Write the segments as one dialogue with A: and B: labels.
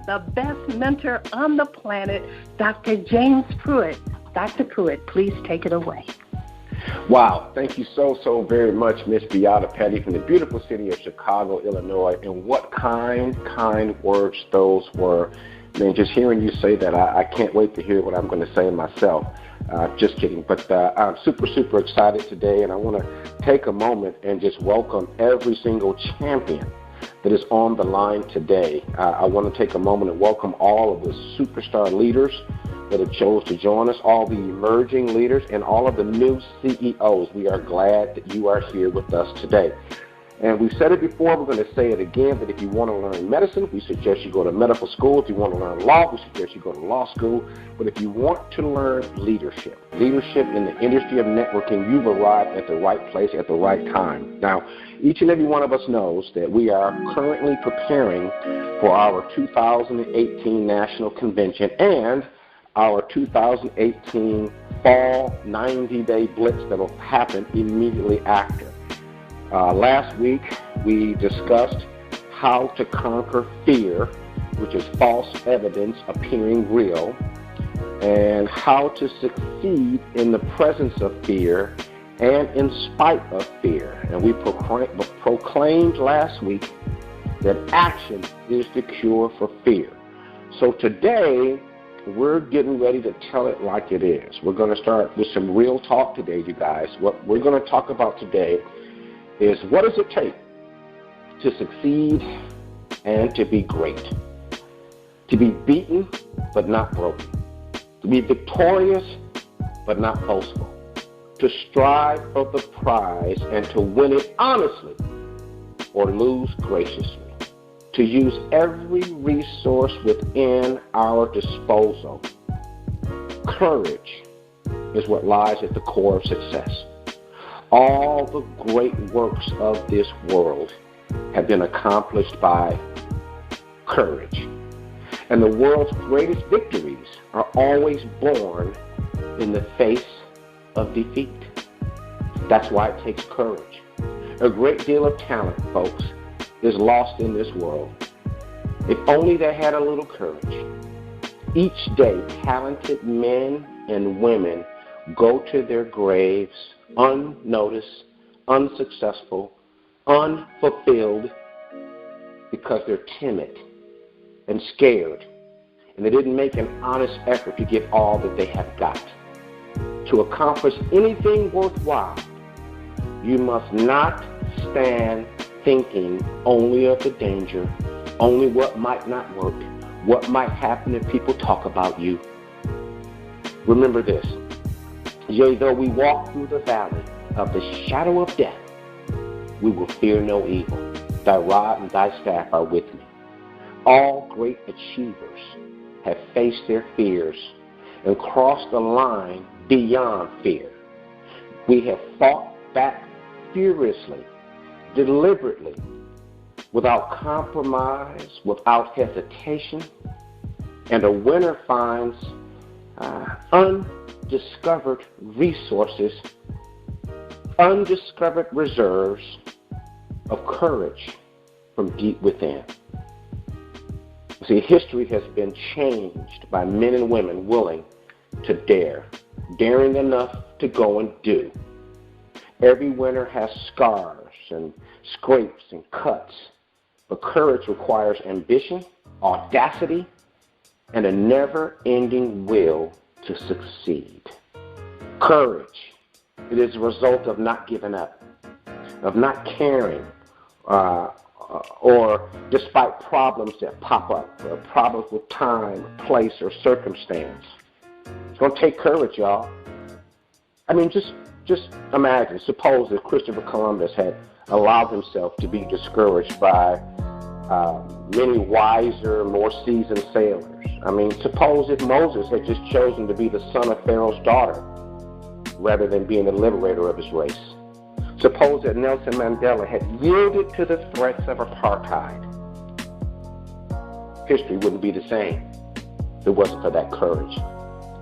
A: the best mentor on the planet, Dr. James Pruitt. Dr. Pruitt, please take it away.
B: Wow, thank you so very much, Miss Beata Petty from the beautiful city of Chicago, Illinois. And what kind words those were. Man, just hearing you say that, I can't wait to hear what I'm going to say myself. Just kidding. But I'm super excited today, and I want to take a moment and just welcome every single champion that is on the line today. I want to take a moment and welcome all of the superstar leaders that have chose to join us, all the emerging leaders, and all of the new CEOs. We are glad that you are here with us today. And we've said it before, we're going to say it again, that if you want to learn medicine, we suggest you go to medical school. If you want to learn law, we suggest you go to law school. But if you want to learn leadership in the industry of networking, you've arrived at the right place at the right time. Now, each and every one of us knows that we are currently preparing for our 2018 National Convention and our 2018 Fall 90-Day Blitz that will happen immediately after. Last week, we discussed how to conquer fear, which is false evidence appearing real, and how to succeed in the presence of fear and in spite of fear. And we proclaimed last week that action is the cure for fear. So today, we're getting ready to tell it like it is. We're going to start with some real talk today, you guys. What we're going to talk about today is what does it take to succeed and to be great? To be beaten but not broken. To be victorious but not boastful. To strive for the prize and to win it honestly or lose graciously. To use every resource within our disposal. Courage is what lies at the core of success. All the great works of this world have been accomplished by courage. And the world's greatest victories are always born in the face of defeat. That's why it takes courage. A great deal of talent, folks, is lost in this world. If only they had a little courage. Each day, talented men and women go to their graves unnoticed, unsuccessful, unfulfilled, because they're timid and scared, and they didn't make an honest effort to give all that they have got. To accomplish anything worthwhile, you must not stand thinking only of the danger, only what might not work, what might happen if people talk about you. Remember this. Yea, though we walk through the valley of the shadow of death, we will fear no evil. Thy rod and thy staff are with me. All great achievers have faced their fears and crossed the line beyond fear. We have fought back furiously, deliberately, without compromise, without hesitation, and a winner finds undiscovered resources, undiscovered reserves of courage from deep within. See, history has been changed by men and women willing to dare, daring enough to go and do. Every winner has scars and scrapes and cuts, but courage requires ambition, audacity, and a never-ending will to succeed. Courage, it is a result of not giving up, of not caring, or despite problems that pop up, or problems with time, place, or circumstance. It's going to take courage, y'all. I mean, just imagine, suppose that Christopher Columbus had allowed himself to be discouraged by many wiser, more seasoned sailors. I mean, suppose if Moses had just chosen to be the son of Pharaoh's daughter rather than being the liberator of his race. Suppose that Nelson Mandela had yielded to the threats of apartheid. History wouldn't be the same if it wasn't for that courage.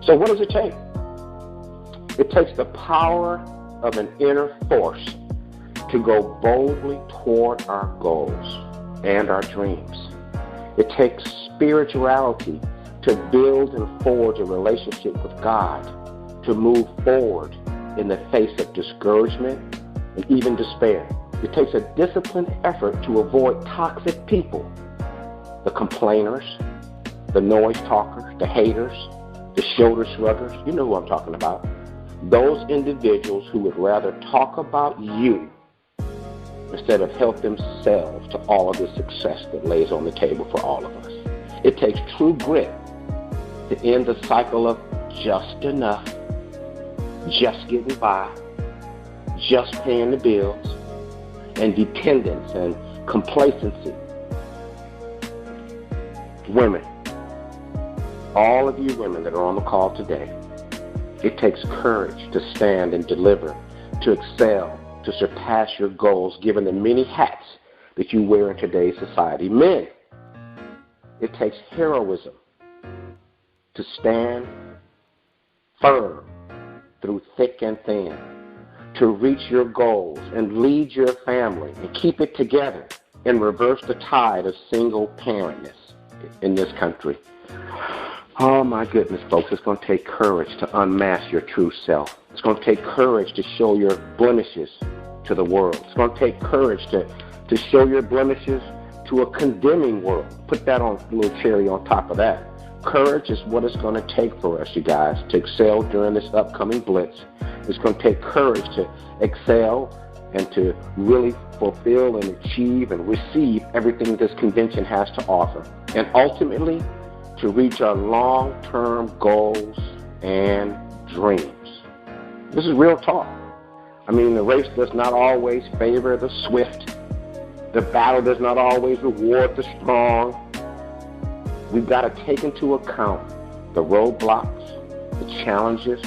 B: So what does it take? It takes the power of an inner force to go boldly toward our goals and our dreams. It takes spirituality to build and forge a relationship with God, to move forward in the face of discouragement and even despair. It takes a disciplined effort to avoid toxic people, the complainers, the noise talkers, the haters, the shoulder shruggers. You know who I'm talking about. Those individuals who would rather talk about you instead of help themselves to all of the success that lays on the table for all of us. It takes true grit to end the cycle of just enough, just getting by, just paying the bills, and dependence and complacency. Women, all of you women that are on the call today, it takes courage to stand and deliver, to excel, to surpass your goals, given the many hats that you wear in today's society. Men, it takes heroism to stand firm through thick and thin, to reach your goals and lead your family and keep it together and reverse the tide of single parentness in this country. Oh my goodness, folks, it's going to take courage to unmask your true self. It's going to take courage to show your blemishes to the world. It's going to take courage to show your blemishes to a condemning world. Put that on a little cherry on top of that. Courage is what it's going to take for us, you guys, to excel during this upcoming blitz. It's going to take courage to excel and to really fulfill and achieve and receive everything this convention has to offer. And ultimately, to reach our long-term goals and dreams. This is real talk. I mean, the race does not always favor the swift. The battle does not always reward the strong. We've got to take into account the roadblocks, the challenges,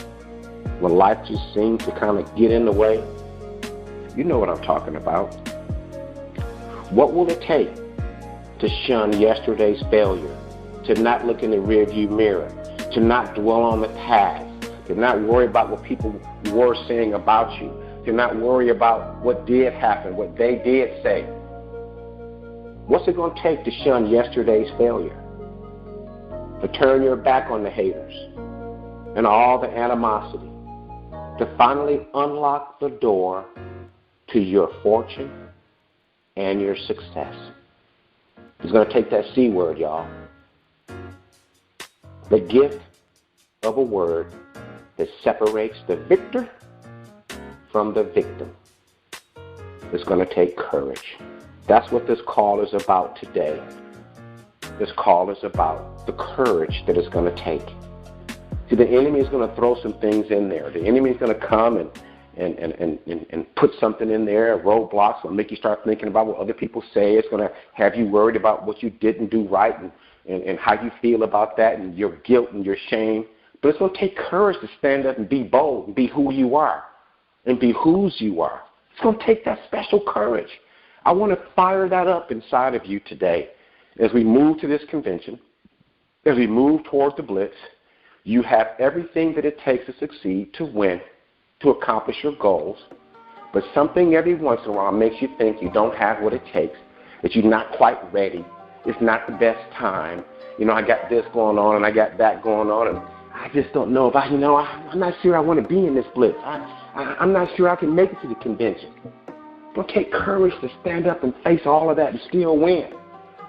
B: when life just seems to kind of get in the way. You know what I'm talking about. What will it take to shun yesterday's failure, to not look in the rearview mirror, to not dwell on the past, to not worry about what people were saying about you, to not worry about what did happen, what they did say? What's it going to take to shun yesterday's failure? To turn your back on the haters and all the animosity, to finally unlock the door to your fortune and your success. It's going to take that C word, y'all. The gift of a word that separates the victor from the victim. It's going to take courage. That's what this call is about today. This call is about the courage that it's going to take. See, the enemy is going to throw some things in there. The enemy is going to come and put something in there, roadblocks, will make you start thinking about what other people say. It's going to have you worried about what you didn't do right and how you feel about that and your guilt and your shame. But it's going to take courage to stand up and be bold and be who you are and be whose you are. It's going to take that special courage. I want to fire that up inside of you today. As we move to this convention, as we move towards the blitz, you have everything that it takes to succeed, to win, to accomplish your goals. But something every once in a while makes you think you don't have what it takes, that you're not quite ready. It's not the best time. You know, I got this going on and I got that going on, and I just don't know if I'm not sure I want to be in this blitz. I'm not sure I can make it to the convention. It's going to take courage to stand up and face all of that and still win.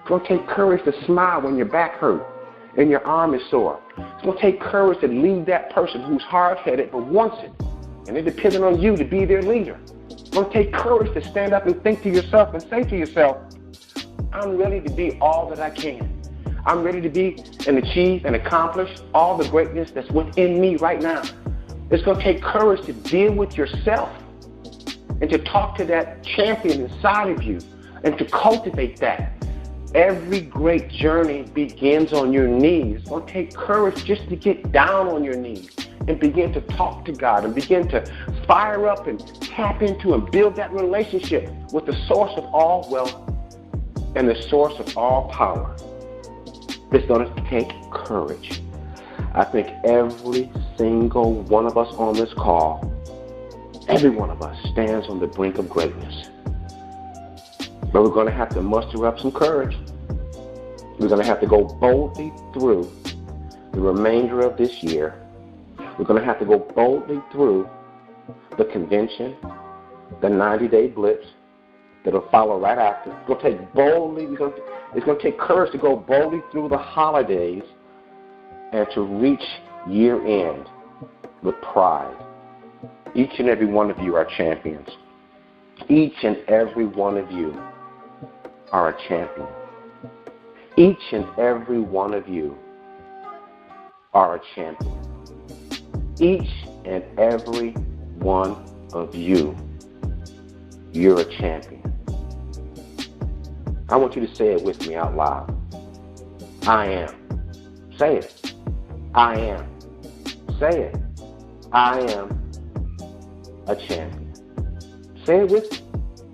B: It's going to take courage to smile when your back hurts and your arm is sore. It's going to take courage to lead that person who's hard-headed but wants it, and they're depending on you to be their leader. It's going to take courage to stand up and think to yourself and say to yourself, I'm ready to be all that I can. I'm ready to be and achieve and accomplish all the greatness that's within me right now. It's going to take courage to deal with yourself and to talk to that champion inside of you and to cultivate that. Every great journey begins on your knees. It's going to take courage just to get down on your knees and begin to talk to God and begin to fire up and tap into and build that relationship with the source of all wealth and the source of all power. It's going to take courage. I think every single one of us on this call, every one of us stands on the brink of greatness. But we're going to have to muster up some courage. We're going to have to go boldly through the remainder of this year. We're going to have to go boldly through the convention, the 90-day blitz that'll follow right after. It's going to take boldly. It's going to take courage to go boldly through the holidays and to reach year end with pride. Each and every one of you are champions. Each and every one of you are a champion. Each and every one of you are a champion. Each and every one of you, you're a champion. I want you to say it with me out loud. I am. Say it. I am. Say it. I am a champion. Say it with me.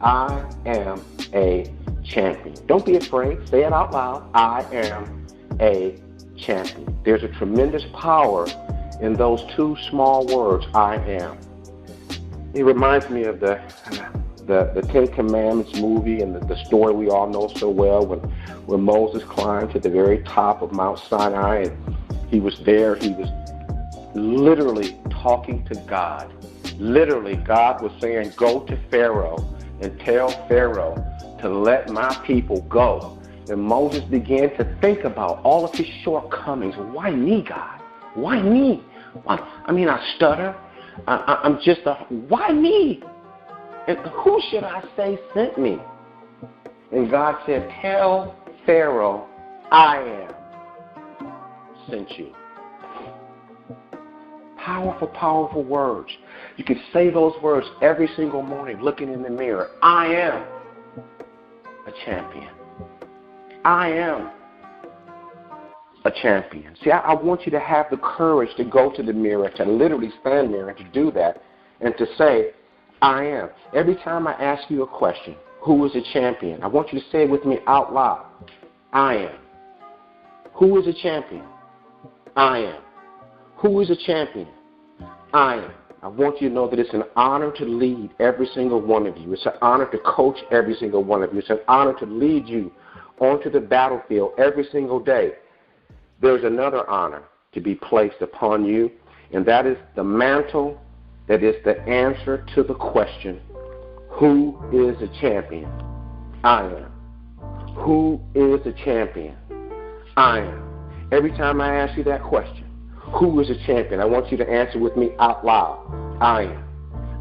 B: I am a champion. Don't be afraid. Say it out loud. I am a champion. There's a tremendous power in those two small words, I am. It reminds me of the Ten Commandments movie and the story we all know so well when Moses climbed to the very top of Mount Sinai and he was there. He was literally talking to God. Literally, God was saying, go to Pharaoh and tell Pharaoh to let my people go. And Moses began to think about all of his shortcomings. Why me, God? Why me? I stutter. I'm just why me? And who should I say sent me? And God said, tell Pharaoh, I am sent you. Powerful, powerful words. You can say those words every single morning looking in the mirror. I am a champion. I am a champion. See, I want you to have the courage to go to the mirror, to literally stand there and to do that and to say, I am. Every time I ask you a question, who is a champion? I want you to say it with me out loud. I am. Who is a champion? I am. Who is a champion? I am. I want you to know that it's an honor to lead every single one of you. It's an honor to coach every single one of you. It's an honor to lead you onto the battlefield every single day. There's another honor to be placed upon you, and that is the mantle that is the answer to the question, who is a champion? I am. Who is a champion? I am. Every time I ask you that question, who is a champion? I want you to answer with me out loud. I am.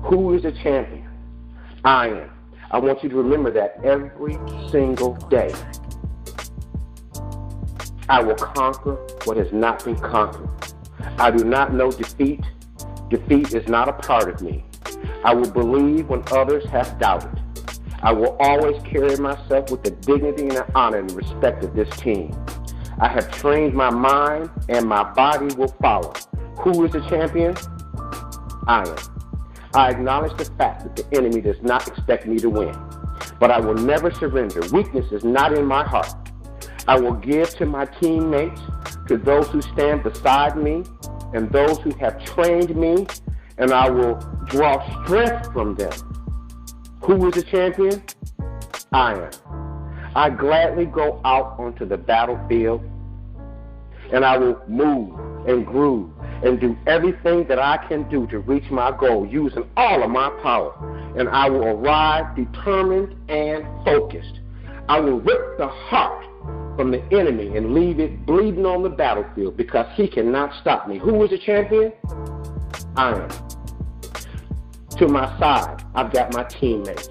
B: Who is a champion? I am. I want you to remember that every single day. I will conquer what has not been conquered. I do not know defeat. Defeat is not a part of me. I will believe when others have doubted. I will always carry myself with the dignity and the honor and respect of this team. I have trained my mind and my body will follow. Who is a champion? I am. I acknowledge the fact that the enemy does not expect me to win, but I will never surrender. Weakness is not in my heart. I will give to my teammates, to those who stand beside me, and those who have trained me, and I will draw strength from them. Who is a champion? I am. I gladly go out onto the battlefield, and I will move and groove and do everything that I can do to reach my goal using all of my power. And I will arrive determined and focused. I will rip the heart from the enemy and leave it bleeding on the battlefield because he cannot stop me. Who is a champion? I am. To my side, I've got my teammates.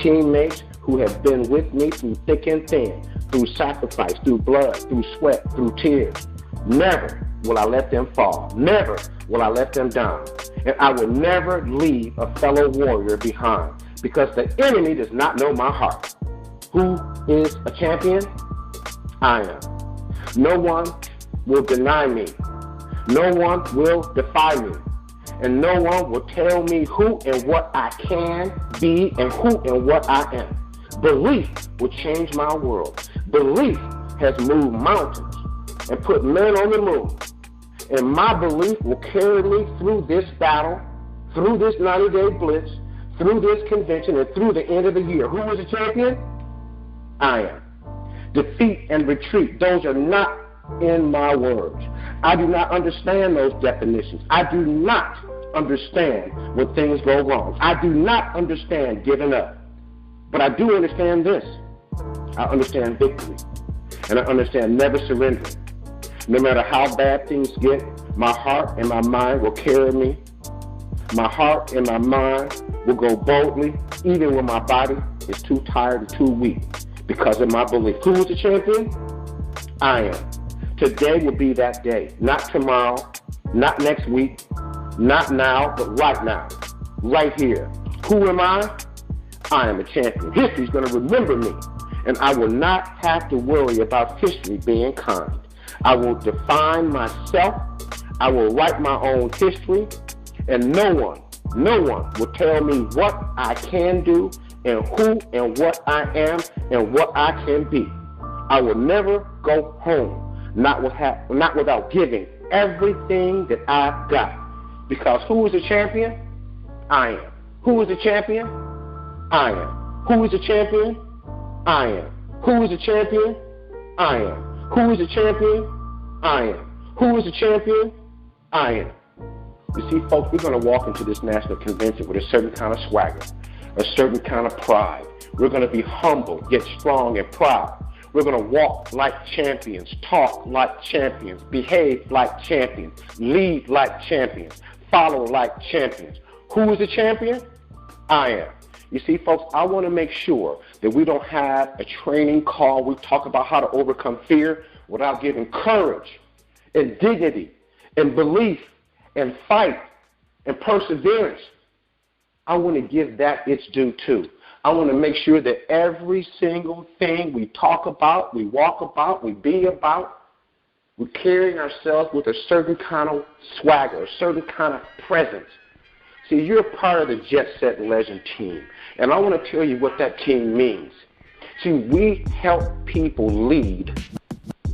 B: Teammates who have been with me through thick and thin, through sacrifice, through blood, through sweat, through tears. Never will I let them fall. Never will I let them down. And I will never leave a fellow warrior behind because the enemy does not know my heart. Who is a champion? I am. No one will deny me. No one will defy me. And no one will tell me who and what I can be and who and what I am. Belief will change my world. Belief has moved mountains and put men on the moon. And my belief will carry me through this battle, through this 90-day blitz, through this convention, and through the end of the year. Who is a champion? I am. defeat and retreat. Those are not in my words. I do not understand those definitions. I do not understand when things go wrong. I do not understand giving up. But I do understand this. I understand victory. And I understand never surrendering. No matter how bad things get, my heart and my mind will carry me. My heart and my mind will go boldly, even when my body is too tired and too weak, because of my belief. Who is the champion? I am. Today will be that day. Not tomorrow, not next week, not now, but right now, right here. Who am I? I am a champion. History's going to remember me, and I will not have to worry about history being kind. I will define myself. I will write my own history, and no one will tell me what I can do and who and what I am and what I can be. I will never go home, not without giving everything that I've got. Because who is the champion? I am. Who is the champion? I am. Who is the champion? I am. Who is the champion? I am. Who is the champion? I am. Who is the champion? I am. You see, folks, we're going to walk into this national convention with a certain kind of swagger, a certain kind of pride. We're going to be humble, yet strong and proud. We're going to walk like champions, talk like champions, behave like champions, lead like champions, follow like champions. Who is the champion? I am. You see, folks, I want to make sure that we don't have a training call. We talk about how to overcome fear without giving courage and dignity and belief and fight and perseverance. I want to give that its due too. I want to make sure that every single thing we talk about, we walk about, we be about, we're carrying ourselves with a certain kind of swagger, a certain kind of presence. See, you're part of the Jet Set Legend team, and I want to tell you what that team means. See, we help people lead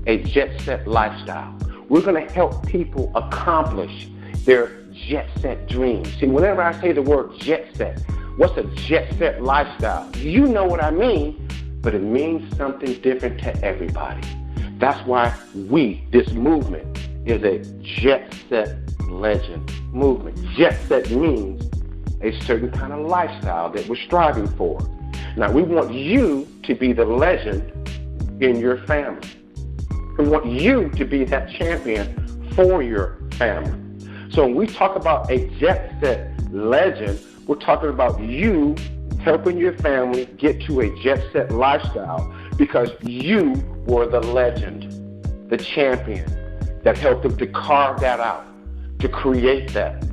B: a jet set lifestyle. We're going to help people accomplish their jet set dreams. See, whenever I say the word jet set, what's a jet set lifestyle? You know what I mean, but it means something different to everybody. That's why this movement, is a jet set legend movement. Jet set means a certain kind of lifestyle that we're striving for. Now, we want you to be the legend in your family. We want you to be that champion for your family. So when we talk about a jet set legend, we're talking about you helping your family get to a jet set lifestyle because you were the legend, the champion that helped them to carve that out, to create that.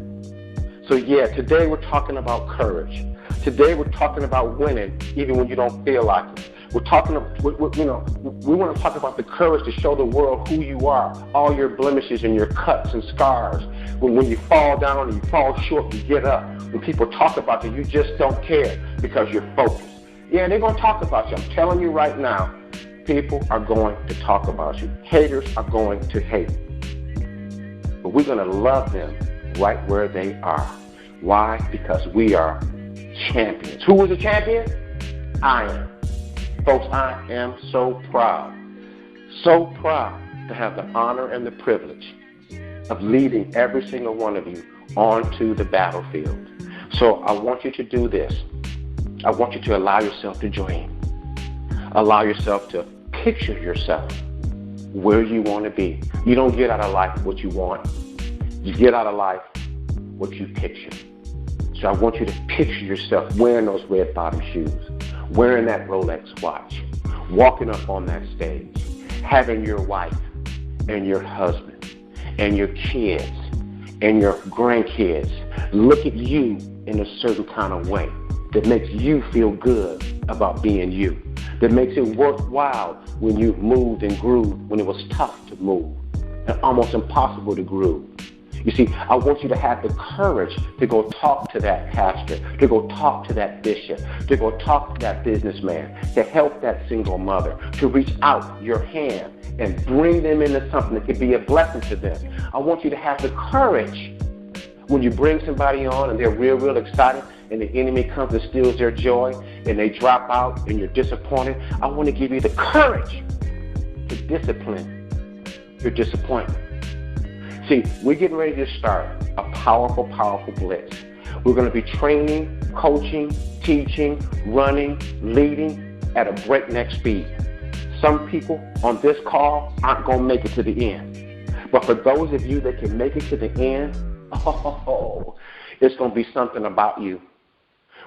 B: So yeah, today we're talking about courage. Today we're talking about winning even when you don't feel like it. We're talking, we want to talk about the courage to show the world who you are, all your blemishes and your cuts and scars. When you fall down and you fall short, you get up. When people talk about you, you just don't care because you're focused. Yeah, they're going to talk about you. I'm telling you right now, people are going to talk about you. Haters are going to hate. But we're going to love them right where they are. Why? Because we are champions. Who is a champion? I am. Folks, I am so proud to have the honor and the privilege of leading every single one of you onto the battlefield. So I want you to do this. I want you to allow yourself to dream. Allow yourself to picture yourself where you want to be. You don't get out of life what you want. You get out of life what you picture. So I want you to picture yourself wearing those red bottom shoes, wearing that Rolex watch, walking up on that stage, having your wife and your husband and your kids and your grandkids look at you in a certain kind of way that makes you feel good about being you, that makes it worthwhile when you moved and grew when it was tough to move and almost impossible to grow. You see, I want you to have the courage to go talk to that pastor, to go talk to that bishop, to go talk to that businessman, to help that single mother, to reach out your hand and bring them into something that could be a blessing to them. I want you to have the courage when you bring somebody on and they're real excited. and the enemy comes and steals their joy and they drop out and you're disappointed, I want to give you the courage to discipline your disappointment. See, we're getting ready to start a powerful, powerful blitz. We're going to be training, coaching, teaching, running, leading at a breakneck speed. Some people on this call aren't going to make it to the end. But for those of you that can make it to the end, it's going to be something about you.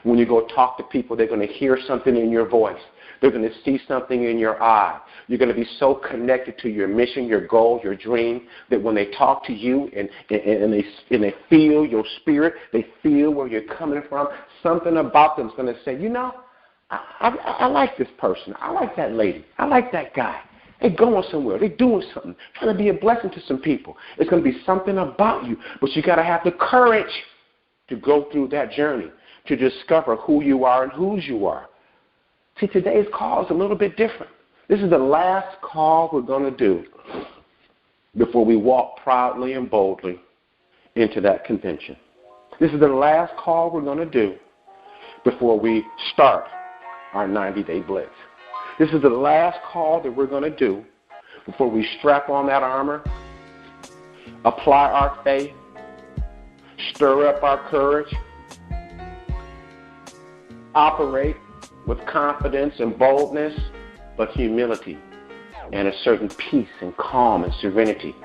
B: When you go talk to people, they're going to hear something in your voice. They're going to see something in your eye. You're going to be so connected to your mission, your goal, your dream, that when they talk to you and they feel your spirit, they feel where you're coming from, something about them is going to say, you know, I like this person. I like that lady. I like that guy. They're going somewhere. They're doing something, trying to be a blessing to some people. It's going to be something about you, but you got to have the courage to go through that journey, to discover who you are and whose you are. See, today's call is a little bit different. This is the last call we're going to do before we walk proudly and boldly into that convention. This is the last call we're going to do before we start our 90-day blitz. This is the last call that we're going to do before we strap on that armor, apply our faith, stir up our courage, operate with confidence and boldness, but humility and a certain peace and calm and serenity.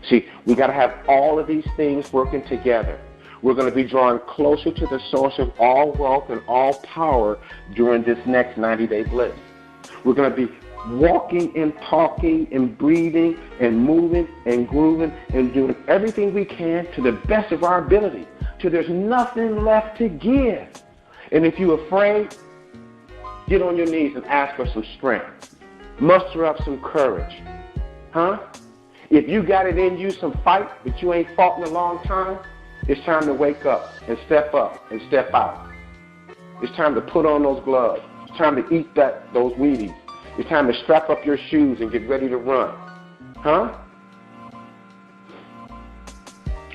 B: See, we got to have all of these things working together. We're going to be drawing closer to the source of all wealth and all power during this next 90-day blitz. We're going to be walking and talking and breathing and moving and grooving and doing everything we can to the best of our ability till there's nothing left to give. And if you're afraid, get on your knees and ask for some strength. Muster up some courage. If you got it in you, some fight, but you ain't fought in a long time, it's time to wake up and step out. It's time to put on those gloves. It's time to eat those Wheaties. It's time to strap up your shoes and get ready to run.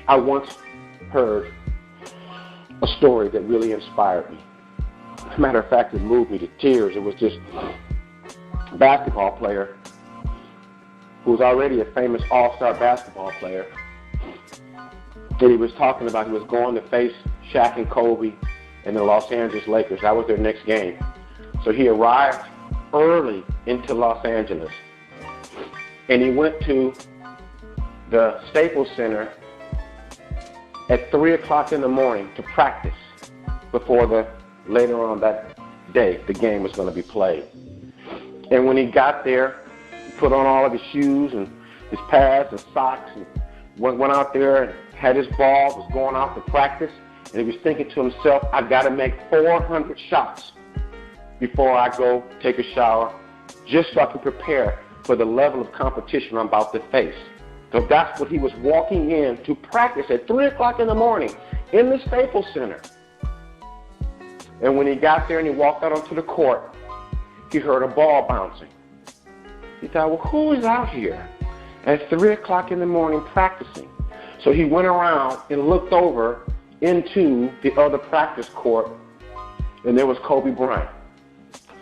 B: I once heard a story that really inspired me. As a matter of fact, it moved me to tears. It was this basketball player who was already a famous all-star basketball player. And he was talking about he was going to face Shaq and Kobe and the Los Angeles Lakers. That was their next game. So he arrived early into Los Angeles. And he went to the Staples Center at 3 o'clock in the morning to practice before later on that day, the game was going to be played. And when he got there, he put on all of his shoes and his pads and socks and went out there and had his ball, was going out to practice, and he was thinking to himself, I got to make 400 shots before I go take a shower, just so I can prepare for the level of competition I'm about to face. So that's what he was walking in to practice at 3 o'clock in the morning in the Staples Center. And when he got there and he walked out onto the court, he heard a ball bouncing. He thought, well, who is out here at 3 o'clock in the morning practicing? So he went around and looked over into the other practice court, and there was Kobe Bryant,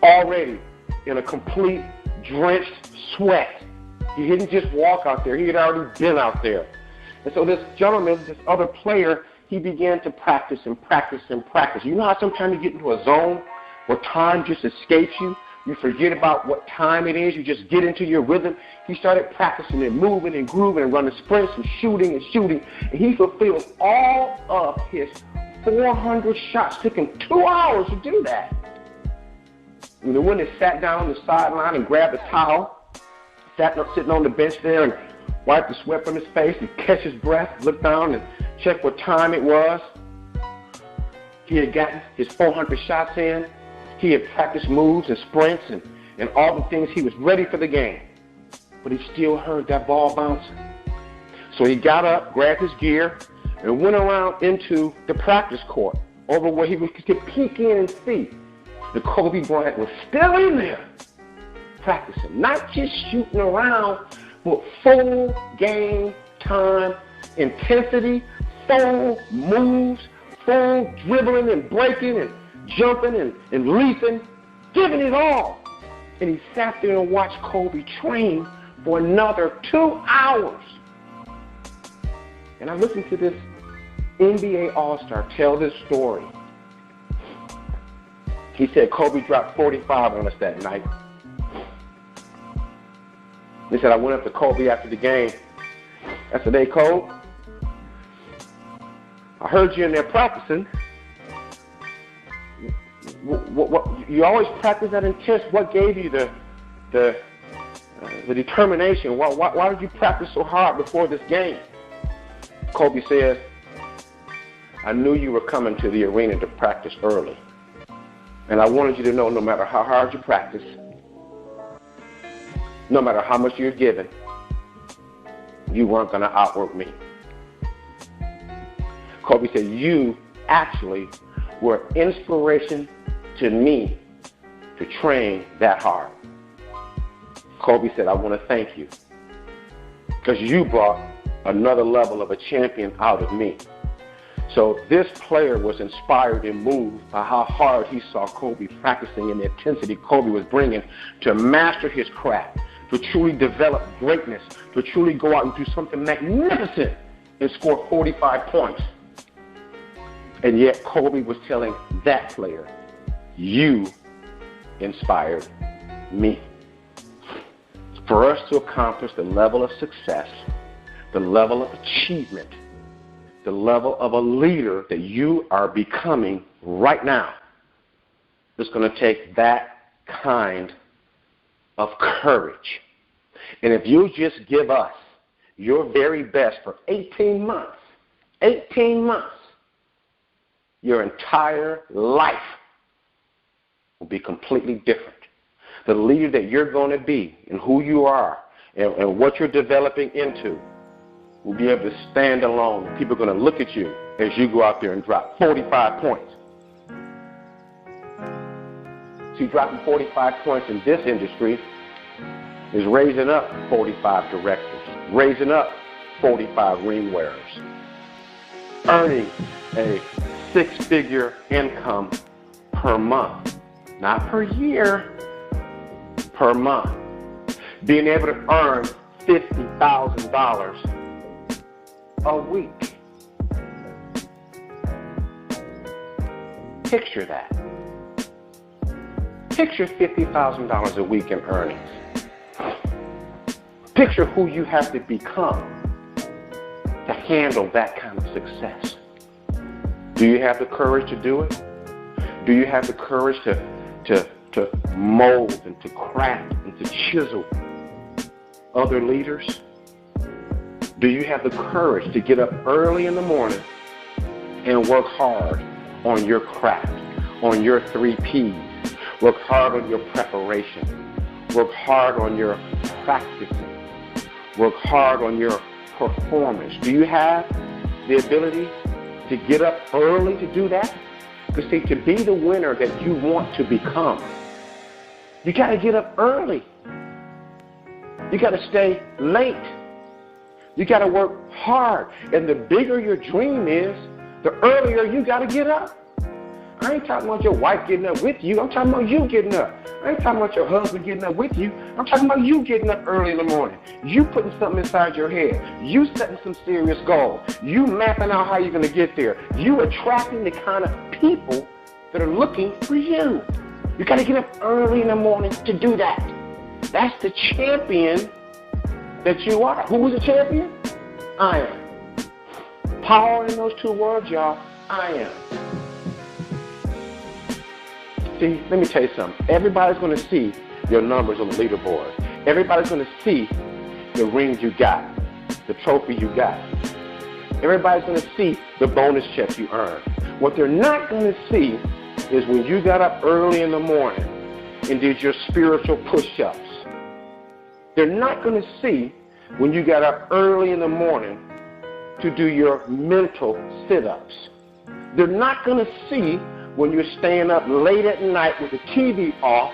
B: already in a complete drenched sweat. He didn't just walk out there. He had already been out there. And so this gentleman, this other player, he began to practice and practice and practice. You know how sometimes you get into a zone where time just escapes you? You forget about what time it is. You just get into your rhythm. He started practicing and moving and grooving and running sprints and shooting. And he fulfilled all of his 400 shots. It took him 2 hours to do that. And then when he sat down on the sideline and grabbed a towel, sitting on the bench there and wiped the sweat from his face and catch his breath, looked down and checked what time it was. He had gotten his 400 shots in. He had practiced moves and sprints and all the things. He was ready for the game. But he still heard that ball bouncing. So he got up, grabbed his gear, and went around into the practice court over where he could peek in and see that Kobe Bryant was still in there practicing. Not just shooting around, but full game time intensity, full moves, full dribbling and breaking and jumping and leaping, giving it all. And he sat there and watched Kobe train for another 2 hours. And I listened to this NBA All-Star tell this story. He said Kobe dropped 45 on us that night. He said, I went up to Kobe after the game. I said, hey, Kobe, I heard you in there practicing. What, you always practice that intense. What gave you the determination? Why did you practice so hard before this game? Kobe says, I knew you were coming to the arena to practice early. And I wanted you to know no matter how hard you practice, no matter how much you're given, you weren't going to outwork me. Kobe said, you actually were inspiration to me to train that hard. Kobe said, I want to thank you because you brought another level of a champion out of me. So this player was inspired and moved by how hard he saw Kobe practicing and the intensity Kobe was bringing to master his craft, to truly develop greatness, to truly go out and do something magnificent and score 45 points. And yet Kobe was telling that player, you inspired me. For us to accomplish the level of success, the level of achievement, the level of a leader that you are becoming right now, it's going to take that kind of courage. And if you just give us your very best for 18 months, your entire life will be completely different. The leader that you're going to be and who you are and what you're developing into will be able to stand alone. People are going to look at you as you go out there and drop 45 points. See, dropping 45 points in this industry is raising up 45 directors, raising up 45 ring wearers, earning a 6-figure income per month, not per year, per month. Being able to earn $50,000 a week. Picture that. Picture $50,000 a week in earnings. Picture who you have to become to handle that kind of success. Do you have the courage to do it? Do you have the courage to mold and to craft and to chisel other leaders? Do you have the courage to get up early in the morning and work hard on your craft, on your 3 Ps? Work hard on your preparation. Work hard on your practicing. Work hard on your performance. Do you have the ability to get up early to do that? Because see, to be the winner that you want to become, you got to get up early. You got to stay late. You got to work hard. And the bigger your dream is, the earlier you got to get up. I ain't talking about your wife getting up with you. I'm talking about you getting up. I ain't talking about your husband getting up with you. I'm talking about you getting up early in the morning. You putting something inside your head. You setting some serious goals. You mapping out how you're going to get there. You attracting the kind of people that are looking for you. You got to get up early in the morning to do that. That's the champion that you are. Who is the champion? I am. Power in those 2 words, y'all. I am. See, let me tell you something. Everybody's going to see your numbers on the leaderboard. Everybody's going to see the rings you got, the trophy you got. Everybody's going to see the bonus check you earned. What they're not going to see is when you got up early in the morning and did your spiritual push-ups. They're not going to see when you got up early in the morning to do your mental sit-ups. They're not going to see when you're staying up late at night with the TV off,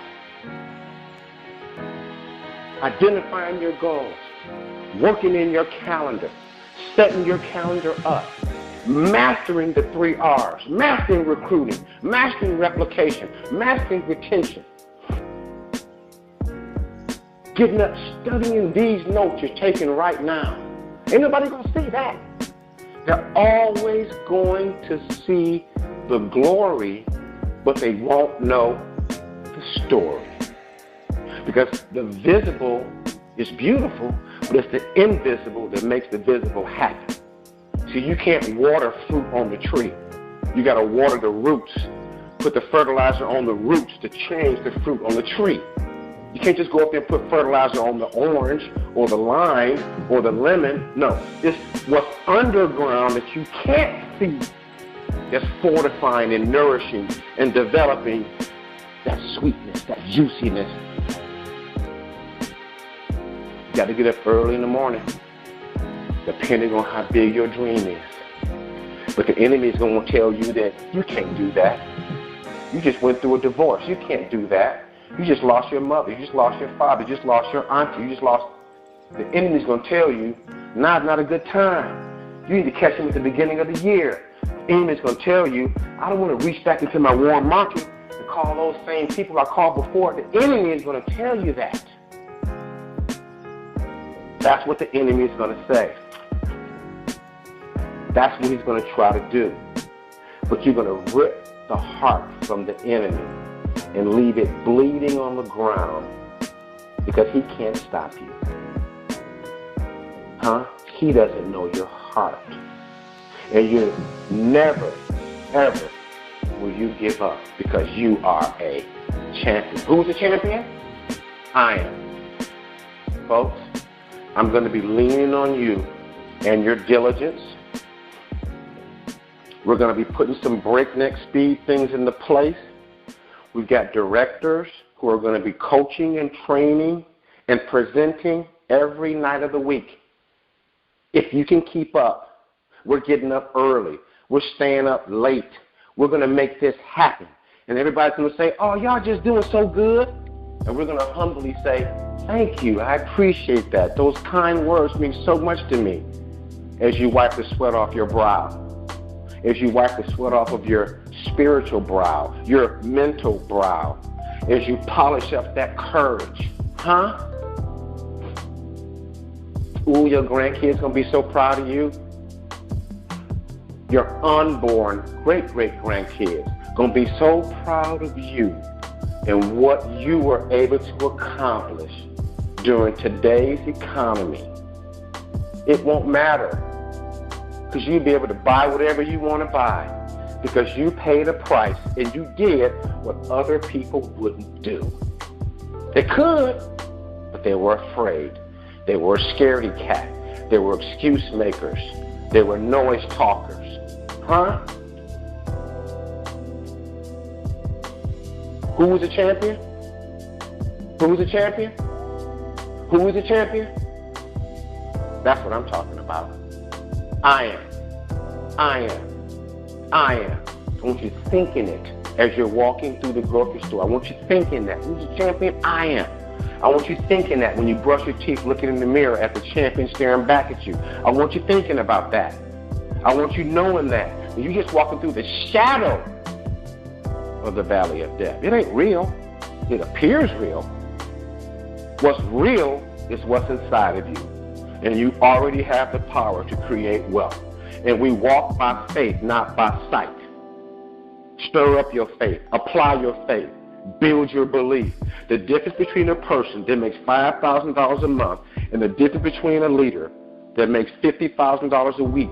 B: identifying your goals, working in your calendar, setting your calendar up, mastering the 3 R's, mastering recruiting, mastering replication, mastering retention. Getting up, studying these notes you're taking right now. Ain't nobody going to see that. They're always going to see the glory, but they won't know the story. Because the visible is beautiful, but it's the invisible that makes the visible happen. See, you can't water fruit on the tree. You got to water the roots. Put the fertilizer on the roots to change the fruit on the tree. You can't just go up there and put fertilizer on the orange or the lime or the lemon. No, it's what's underground that you can't see that's fortifying and nourishing and developing that sweetness, that juiciness. You got to get up early in the morning, depending on how big your dream is. But the enemy is going to tell you that you can't do that. You just went through a divorce. You can't do that. You just lost your mother. You just lost your father. You just lost your auntie. You just lost. The enemy is going to tell you, nah, not a good time. You need to catch him at the beginning of the year. The enemy is going to tell you, I don't want to reach back into my warm market and call those same people I called before. The enemy is going to tell you that. That's what the enemy is going to say. That's what he's going to try to do. But you're going to rip the heart from the enemy and leave it bleeding on the ground because he can't stop you. He doesn't know your heart. And you never, ever will you give up because you are a champion. Who's a champion? I am. Folks, I'm going to be leaning on you and your diligence. We're going to be putting some breakneck speed things into place. We've got directors who are going to be coaching and training and presenting every night of the week. If you can keep up, we're getting up early. We're staying up late. We're going to make this happen. And everybody's going to say, oh, y'all just doing so good. And we're going to humbly say, thank you. I appreciate that. Those kind words mean so much to me. As you wipe the sweat off your brow. As you wipe the sweat off of your spiritual brow, your mental brow, as you polish up that courage. Ooh, your grandkids going to be so proud of you. Your unborn great-great-grandkids going to be so proud of you and what you were able to accomplish during today's economy. It won't matter. Because you'll be able to buy whatever you want to buy because you paid a price and you did what other people wouldn't do. They could, but they were afraid. They were scaredy cat. They were excuse makers. They were noise talkers. Who was a champion? Who was a champion? Who was a champion? That's what I'm talking about. I am. I want you thinking it as you're walking through the grocery store. I want you thinking that. Who's a champion? I am. I want you thinking that when you brush your teeth, looking in the mirror at the champion staring back at you. I want you thinking about that. I want you knowing that. When you're just walking through the shadow of the valley of death. It ain't real. It appears real. What's real is what's inside of you. And you already have the power to create wealth. And we walk by faith, not by sight. Stir up your faith. Apply your faith. Build your belief. The difference between a person that makes $5,000 a month and the difference between a leader that makes $50,000 a week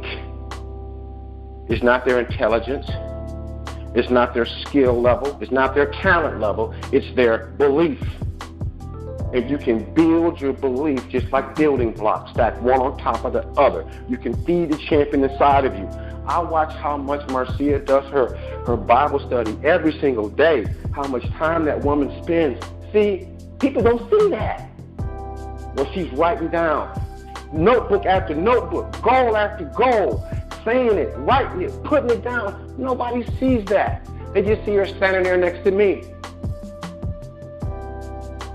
B: is not their intelligence. It's not their skill level. It's not their talent level. It's their belief. And you can build your belief just like building blocks, stacked one on top of the other. You can feed the champion inside of you. I watch how much Marcia does her Bible study every single day, how much time that woman spends. See, people don't see that. Well, she's writing down notebook after notebook, goal after goal, saying it, writing it, putting it down. Nobody sees that. They just see her standing there next to me.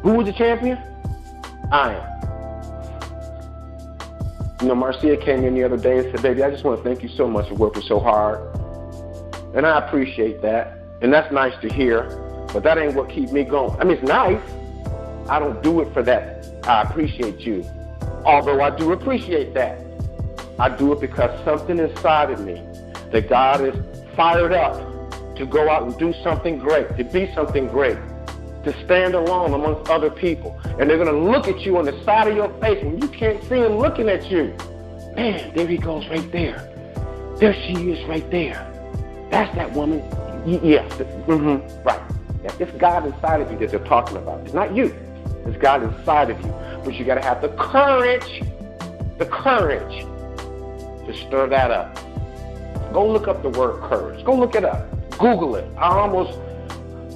B: Who was the champion? I am. You know, Marcia came in the other day and said, baby, I just want to thank you so much for working so hard. And I appreciate that. And that's nice to hear. But that ain't what keeps me going. I mean, it's nice. I don't do it for that. I appreciate you. Although I do appreciate that. I do it because something inside of me that God is fired up to go out and do something great, to be something great, to stand alone amongst other people. And they're going to look at you on the side of your face when you can't see them looking at you. Man, there he goes right there. There she is right there. That's that woman. Yeah. Right. Yeah. It's God inside of you that they're talking about. It's not you. It's God inside of you. But you got to have the courage to stir that up. Go look up the word courage. Go look it up. Google it. I almost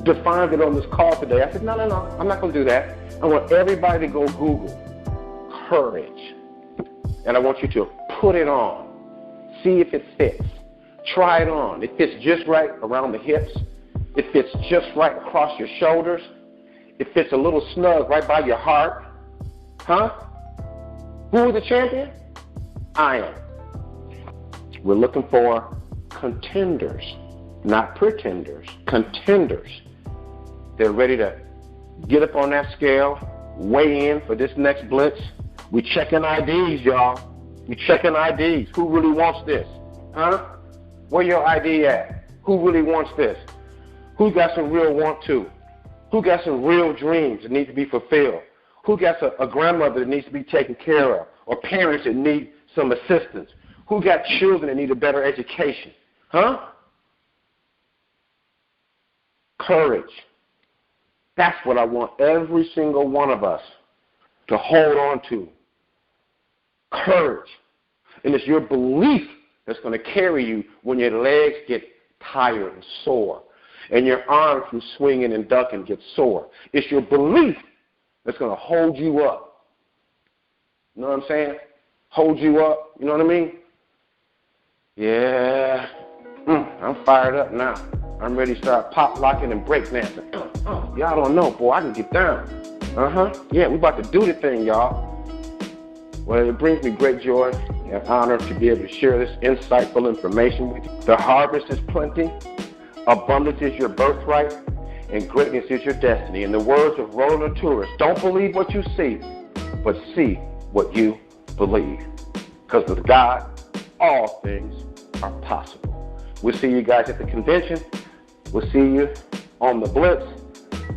B: defined it on this call today. I said, no, I'm not going to do that. I want everybody to go Google courage. And I want you to put it on. See if it fits. Try it on. It fits just right around the hips. It fits just right across your shoulders. It fits a little snug right by your heart. Huh? Who is the champion? I am. We're looking for contenders, not pretenders. Contenders. They're ready to get up on that scale, weigh in for this next blitz. We checking IDs, y'all. We checking IDs. Who really wants this? Huh? Where your ID at? Who really wants this? Who got some real want to? Who got some real dreams that need to be fulfilled? Who got a grandmother that needs to be taken care of? Or parents that need some assistance? Who got children that need a better education? Huh? Courage. That's what I want every single one of us to hold on to. Courage. And it's your belief that's going to carry you when your legs get tired and sore and your arms from swinging and ducking get sore. It's your belief that's going to hold you up. You know what I'm saying? Hold you up. You know what I mean? Yeah. I'm fired up now. I'm ready to start pop locking and break dancing. Y'all don't know, boy. I can get down. Yeah, we about to do the thing, y'all. Well, it brings me great joy and honor to be able to share this insightful information with you. The harvest is plenty, abundance is your birthright, and greatness is your destiny. In the words of Roland Tourist, don't believe what you see, but see what you believe. Because with God, all things are possible. We'll see you guys at the convention. We'll see you on the blitz.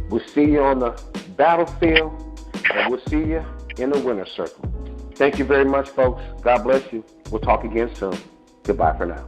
B: We'll see you on the battlefield. And we'll see you in the winner's circle. Thank you very much, folks. God bless you. We'll talk again soon. Goodbye for now.